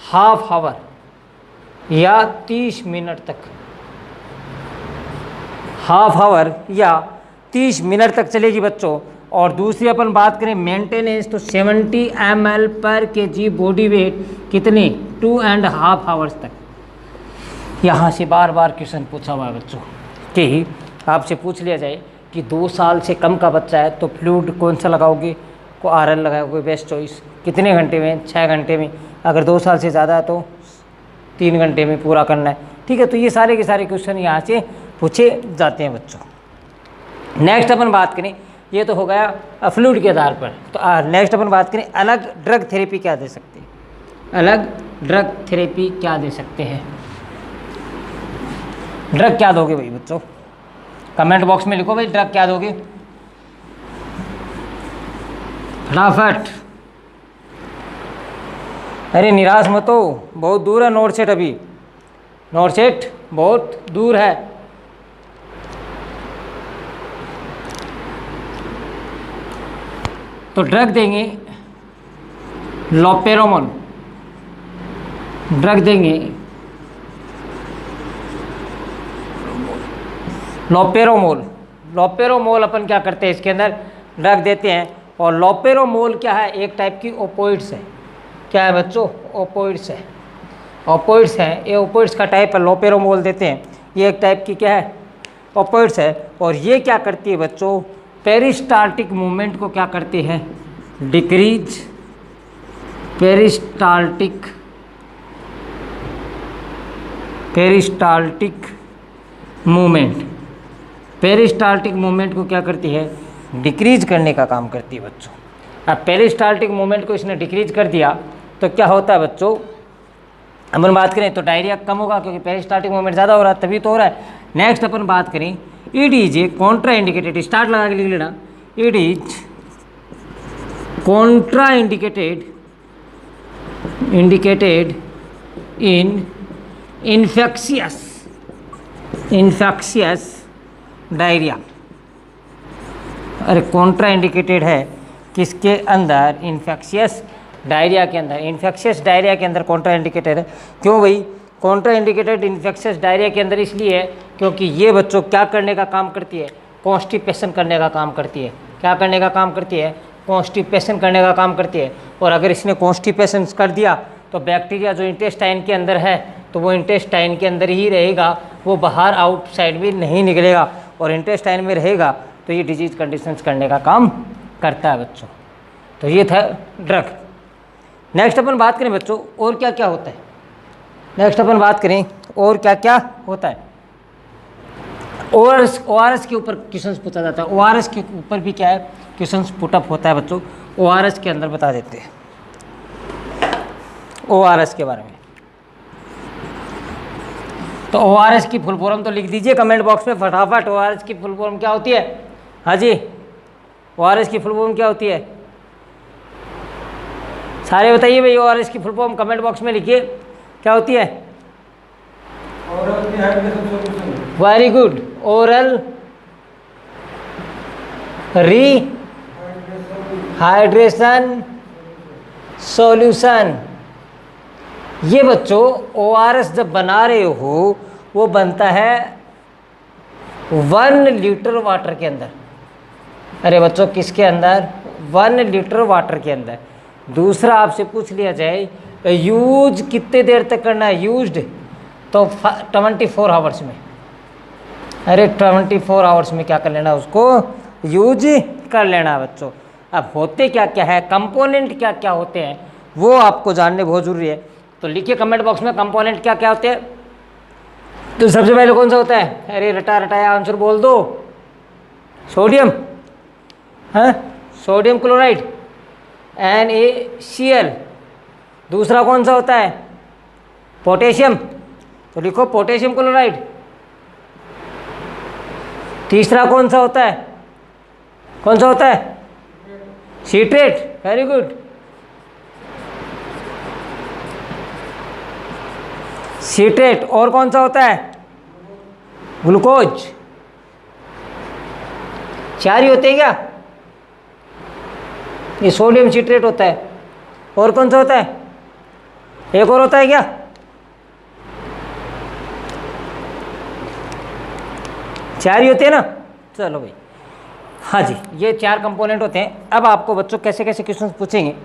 हाफ आवर या 30 मिनट तक। हाफ आवर या 30 मिनट तक चलेगी बच्चों। और दूसरी अपन बात करें मेंटेनेंस तो 70 ml पर kg बॉडी वेट कितने? 2.5 आवर्स तक। यहाँ से बार बार क्वेश्चन पूछा हुआ है बच्चों कि आपसे पूछ लिया जाए कि 2 साल से कम का बच्चा है तो फ्लूइड कौन सा लगाओगे? को RL लगाओगे, बेस्ट चॉइस। कितने घंटे में? 6 घंटे में। अगर 2 साल से ज़्यादा है तो 3 घंटे में पूरा करना है। ठीक है, तो ये सारे के सारे क्वेश्चन यहाँ से पूछे जाते हैं बच्चों। नेक्स्ट अपन बात करें, ये तो हो गया फ्लूइड के आधार पर। तो नेक्स्ट अपन बात करें अलग ड्रग थेरेपी क्या दे सकते हैं? अलग ड्रग थेरेपी क्या दे सकते हैं? ड्रग क्या दोगे भाई बच्चों? कमेंट बॉक्स में लिखो भाई ड्रग क्या दोगे फटाफट। अरे निराश मत हो, बहुत दूर है नोट सेट। अभी नोट सेट बहुत दूर है। तो ड्रग देंगे लोपेरामोल। ड्रग देंगे लोपेरामोल अपन क्या करते हैं इसके अंदर ड्रग देते हैं। और लोपेरामोल क्या है? एक टाइप की ओपोइड्स है। क्या है बच्चों? ओपोइड्स है। ओपोइड्स है, ये ओपोइड्स का टाइप है। लोपेरामोल देते हैं, ये एक टाइप की क्या है? ओपोइड्स है। और ये क्या करती है बच्चों? पेरिस्टाल्टिक मूवमेंट को क्या करते हैं? डिक्रीज। पेरिस्टाल्टिक मूवमेंट को क्या करती है? डिक्रीज करने का काम करती है बच्चों। अब पेरिस्टाल्टिक मूवमेंट को इसने डिक्रीज कर दिया तो क्या होता है बच्चों? अपन बात करें तो डायरिया कम होगा क्योंकि पेरिस्टाल्टिक मूवमेंट ज़्यादा हो रहा है, तभी तो हो रहा है। नेक्स्ट अपन बात करें it is a Contra indicated. Start लगा के लिख लेना। It is Contra indicated in infectious diarrhoea. अरे कॉन्ट्रा इंडिकेटेड है किसके अंदर? इन्फेक्शियस डायरिया के अंदर। इन्फेक्शियस डायरिया के अंदर कॉन्ट्रा इंडिकेटेड है। क्यों भाई? कॉन्ट्रा इंडिकेटेड इन्फेक्शियस डायरिया के अंदर इसलिए है क्योंकि ये बच्चों क्या करने का काम करती है, कॉन्स्टिपेशन करने का काम करती है। क्या करने का काम करती है, कॉन्स्टिपेशन करने का काम करती है। और अगर इसने कॉन्स्टिपेशन कर दिया तो बैक्टीरिया जो इंटेस्टाइन के अंदर है तो वो इंटेस्टाइन के अंदर ही रहेगा, वो बाहर आउटसाइड में नहीं निकलेगा, और इंटेस्टाइन में रहेगा तो ये डिजीज कंडीशंस करने का काम करता है बच्चों। तो ये था ड्रग। नेक्स्ट अपन बात करें बच्चों और क्या क्या होता है, नेक्स्ट अपन बात करें और क्या क्या होता है। ORS के ऊपर क्वेश्चंस पूछा जाता है। ORS के ऊपर भी क्या है, क्वेश्चंस पुटअप होता है बच्चों। ORS के अंदर बता देते हैं ORS के बारे में। तो ORS की फुल फॉर्म तो लिख दीजिए कमेंट बॉक्स में फटाफट। ORS की फुल फॉर्म क्या होती है? हाँ जी, ORS की फुल फॉर्म क्या होती है? सारे बताइए भाई, ORS की फुल फॉर्म कमेंट बॉक्स में लिखिए क्या होती है। Very good, oral rehydration solution. ये बच्चों ORS जब बना रहे हो वो बनता है 1 लीटर वाटर के अंदर। अरे बच्चों किसके अंदर? 1 लीटर वाटर के अंदर। दूसरा आपसे पूछ लिया जाए यूज कितने देर तक करना है, यूज्ड तो 24 आवर्स में। अरे 24 आवर्स में क्या कर लेना, उसको यूज कर लेना बच्चों। अब होते क्या क्या है, कंपोनेंट क्या क्या होते हैं वो आपको जानने बहुत ज़रूरी है। तो लिखिए कमेंट बॉक्स में कंपोनेंट क्या क्या होते हैं। तो सबसे पहले कौन सा होता है? अरे रटा रटाया आंसर बोल दो। सोडियम, हाँ सोडियम क्लोराइड NaCl। दूसरा कौन सा होता है? पोटेशियम, तो लिखो पोटेशियम क्लोराइड। तीसरा कौन सा होता है? कौन सा होता है? सीट्रेट, वेरी गुड। सीट्रेट। और कौन सा होता है? ग्लूकोज। 4 ही होते हैं क्या? ये सोडियम सीट्रेट होता है। और कौन सा होता है? एक और होता है क्या? चार ही होते हैं ना। चलो भाई, हाँ जी, ये 4 कंपोनेंट होते हैं। अब आपको बच्चों कैसे कैसे क्वेश्चंस पूछेंगे,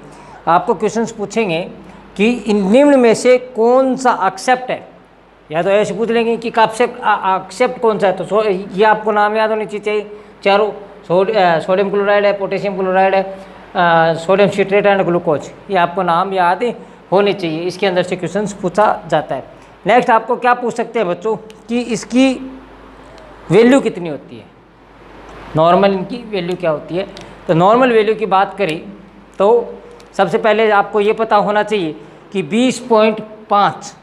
आपको क्वेश्चंस पूछेंगे कि इन निम्न में से कौन सा एक्सेप्ट है, या तो ऐसे पूछ लेंगे कि एक्सेप्ट कौन सा है। तो ये आपको नाम याद होनी चाहिए चारों। सोडियम क्लोराइड है, पोटेशियम क्लोराइड है, सोडियम सीट्रेट एंड ग्लूकोज, ये आपको नाम याद होने चाहिए। इसके अंदर से क्वेश्चंस पूछा जाता है। नेक्स्ट आपको क्या पूछ सकते हैं बच्चों कि इसकी वैल्यू कितनी होती है, नॉर्मल इनकी वैल्यू क्या होती है। तो नॉर्मल वैल्यू की बात करें तो सबसे पहले आपको ये पता होना चाहिए कि 20.5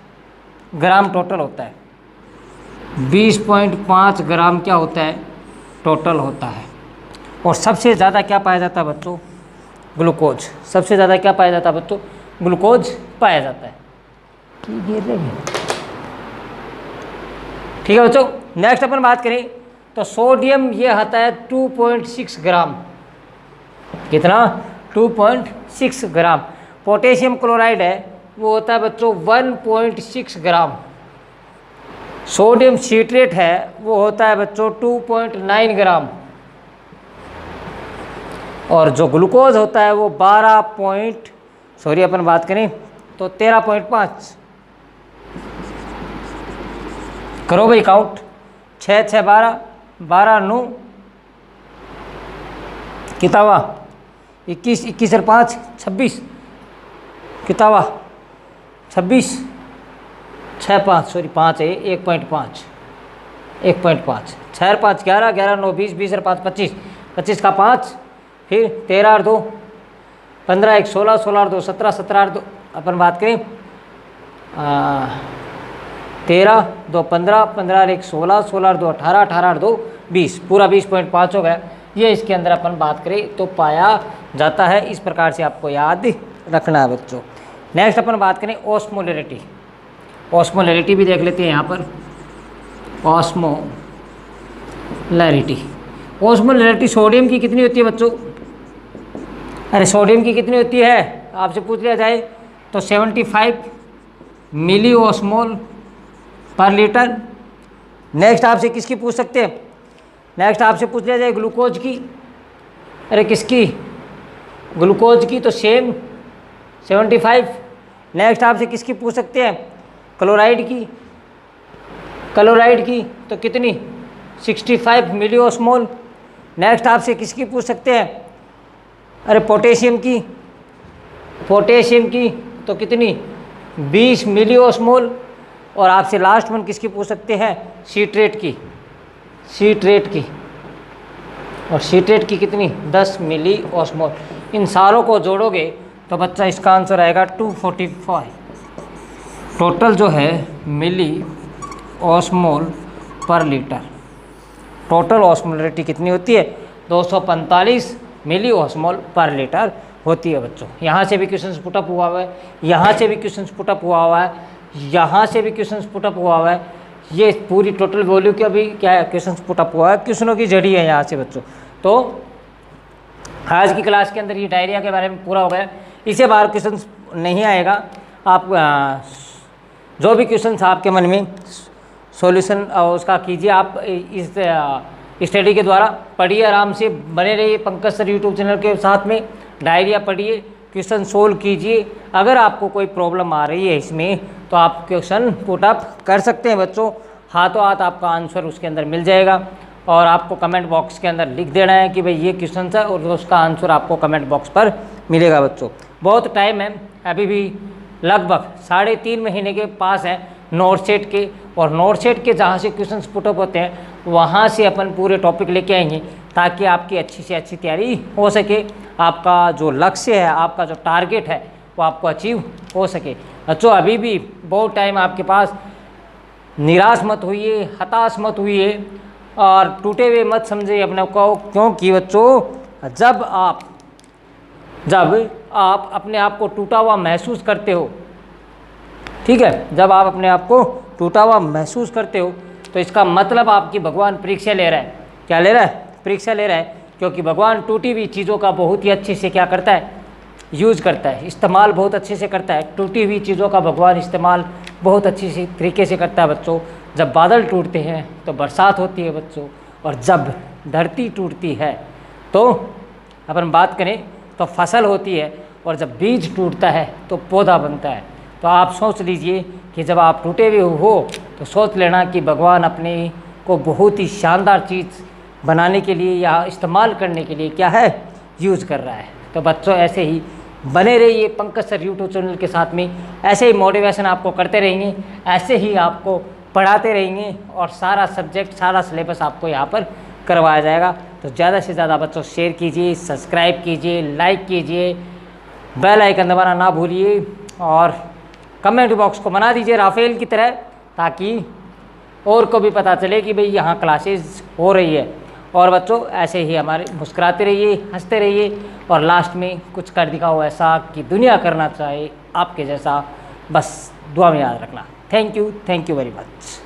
ग्राम टोटल होता है। 20.5 ग्राम क्या होता है? टोटल होता है। और सबसे ज़्यादा क्या पाया जाता है बच्चों? ग्लूकोज। सबसे ज़्यादा क्या पाया जाता है बच्चों? ग्लूकोज पाया जाता है। ठीक है बच्चों, नेक्स्ट अपन बात करें तो सोडियम ये आता है 2.6 ग्राम। कितना? 2.6 ग्राम। पोटेशियम क्लोराइड है वो होता है बच्चों 1.6 ग्राम। सोडियम सीट्रेट है वो होता है बच्चों 2.9 ग्राम। और जो ग्लूकोज होता है वो 12 अपन बात करें तो 13.5। करो भाई काउंट, 6 6 12, 12 9 किताबा 21, 21 और 5 26 किताबा 26, 6 5 5 है 1.5, 1.5 6 और 5 11, 11 9 20, 20 और 5 25, 25 का 5, फिर 13 और 2 15, 1 16, 16 और 2 17, 17 और 2 अपन बात करें 13 2 15, 15 और 1 16, 16 और 2 18, 18 और 2 20, पूरा 20.5 हो गया। ये इसके अंदर अपन बात करें तो पाया जाता है। इस प्रकार से आपको याद रखना है बच्चों। नेक्स्ट अपन बात करें ऑस्मोलैरिटी। ऑस्मोलैरिटी भी देख लेते हैं यहाँ पर। ऑस्मोलैरिटी, ऑस्मोलैरिटी सोडियम की कितनी होती है बच्चों? अरे सोडियम की कितनी होती है आपसे पूछ लिया जाए तो 75 मिली ऑस्मोल पर लीटर। नेक्स्ट आपसे किसकी पूछ सकते हैं, नेक्स्ट आपसे पूछ लिया जाए ग्लूकोज की। अरे किसकी, ग्लूकोज की तो सेम 75। नेक्स्ट आपसे किसकी पूछ सकते हैं, क्लोराइड की, क्लोराइड की तो कितनी 65 मिली ऑस्मोल। नेक्स्ट आपसे किसकी पूछ सकते हैं, अरे पोटेशियम की, पोटेशियम की तो कितनी 20 मिली ऑस्मोल। और आपसे लास्ट वन किसकी पूछ सकते हैं, सीट्रेट की, सीट्रेट की, और सीट्रेट की कितनी 10 मिली ऑस्मोल। इन सारों को जोड़ोगे तो बच्चा इसका आंसर आएगा 245। टोटल जो है मिली ऑस्मोल पर लीटर, टोटल ऑस्मोलरिटी कितनी होती है 245 मिली ऑस्मोल पर लीटर होती है बच्चों। यहाँ से भी क्वेश्चन पुटअप हुआ हुआ है, यहाँ से भी क्वेश्चन पुटअप हुआ हुआ है, यहाँ से भी क्वेश्चन पुटअप हुआ हुआ है। ये पूरी टोटल वैल्यू का भी क्या है क्वेश्चन पुटअप हुआ है, क्वेश्चनों की जड़ी है यहाँ से बच्चों। तो आज की क्लास के अंदर ये डायरिया के बारे में पूरा हो गया। इसे बाहर क्वेश्चन नहीं आएगा, आप जो भी क्वेश्चन आपके मन में सॉल्यूशन उसका कीजिए। आप इस स्टडी के द्वारा पढ़िए, आराम से बने रहिए पंकज सर यूट्यूब चैनल के साथ में, डायरिया पढ़िए, क्वेश्चन सोल्व कीजिए। अगर आपको कोई प्रॉब्लम आ रही है इसमें तो आप क्वेश्चन पुटअप कर सकते हैं बच्चों, हाथों हाथ आपका आंसर उसके अंदर मिल जाएगा। और आपको कमेंट बॉक्स के अंदर लिख देना है कि भाई ये क्वेश्चन है, और उसका आंसर आपको कमेंट बॉक्स पर मिलेगा बच्चों। बहुत टाइम है, अभी भी लगभग 3.5 महीने के पास है नोट सेट के, और नोट सेट के जहाँ से क्वेश्चन पुटअप होते हैं वहाँ से अपन पूरे टॉपिक लेके आएंगे ताकि आपकी अच्छी से अच्छी तैयारी हो सके, आपका जो लक्ष्य है, आपका जो टारगेट है वो आपको अचीव हो सके बच्चों। अभी भी बहुत टाइम आपके पास, निराश मत होइए, हताश मत होइए और टूटे हुए मत समझिए अपने को, क्योंकि बच्चों जब आप अपने आप को टूटा हुआ महसूस करते हो, ठीक है, जब आप अपने आप को टूटा हुआ महसूस करते हो तो इसका मतलब आपकी भगवान परीक्षा ले रहा है। क्या ले रहा है, परीक्षा ले रहा है, क्योंकि भगवान टूटी हुई चीज़ों का बहुत ही अच्छे से क्या करता है, यूज़ करता है, इस्तेमाल बहुत अच्छे से करता है। टूटी हुई चीज़ों का भगवान इस्तेमाल बहुत अच्छी सी तरीके से करता है बच्चों। जब बादल टूटते हैं तो बरसात होती है बच्चों, और जब धरती टूटती है तो अपन बात करें तो फसल होती है, और जब बीज टूटता है तो पौधा बनता है। तो आप सोच लीजिए कि जब आप टूटे हुए हो तो सोच लेना कि भगवान अपने को बहुत ही शानदार चीज़ बनाने के लिए या इस्तेमाल करने के लिए क्या है, यूज़ कर रहा है। तो बच्चों ऐसे ही बने रहिए पंकज सर यूट्यूब चैनल के साथ में, ऐसे ही मोटिवेशन आपको करते रहेंगे, ऐसे ही आपको पढ़ाते रहेंगे, और सारा सब्जेक्ट, सारा सिलेबस आपको यहाँ पर करवाया जाएगा। तो ज़्यादा से ज़्यादा बच्चों शेयर कीजिए, सब्सक्राइब कीजिए, लाइक कीजिए, बेल आइकन दबाना ना भूलिए, और कमेंट बॉक्स को बना दीजिए राफेल की तरह, ताकि और को भी पता चले कि भाई यहाँ क्लासेस हो रही है। और बच्चों ऐसे ही हमारे मुस्कुराते रहिए, हंसते रहिए, और लास्ट में कुछ कर दिखाओ ऐसा कि दुनिया करना चाहे आपके जैसा, बस दुआ में याद रखना। Thank you very much.